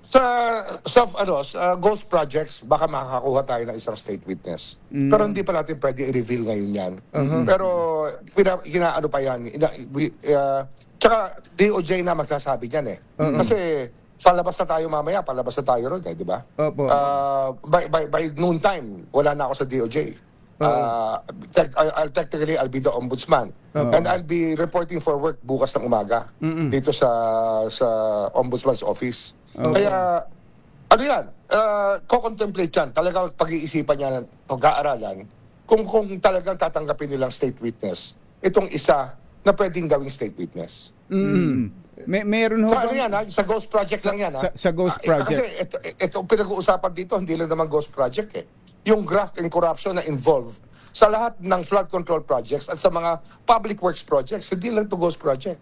Sa ghost projects, baka makakakuha tayo ng isang state witness. Pero hindi pa natin pwede i-reveal ngayon yan. Pero inaano pa yan. Tsaka DOJ na magsasabi niyan eh. Kasi palabas na tayo mamaya, palabas na tayo ron eh, di ba? By noon time, wala na ako sa DOJ. I'll be the ombudsman. And I'll be reporting for work bukas ng umaga dito sa ombudsman's office. Kaya, ano yan, ko-contemplate yan. Talagang pag-iisipan niya, pag-aaralan, kung talagang tatanggapin nilang state witness, itong isa na pwedeng gawing state witness. Meron ho sa, ano yan, ha? Sa ghost project lang yan. Sa ghost project. Kasi ito pinag-uusapan dito, hindi lang naman ghost project eh. Yung graft and corruption na involved sa lahat ng flood control projects at sa mga public works projects, hindi lang to ghost project.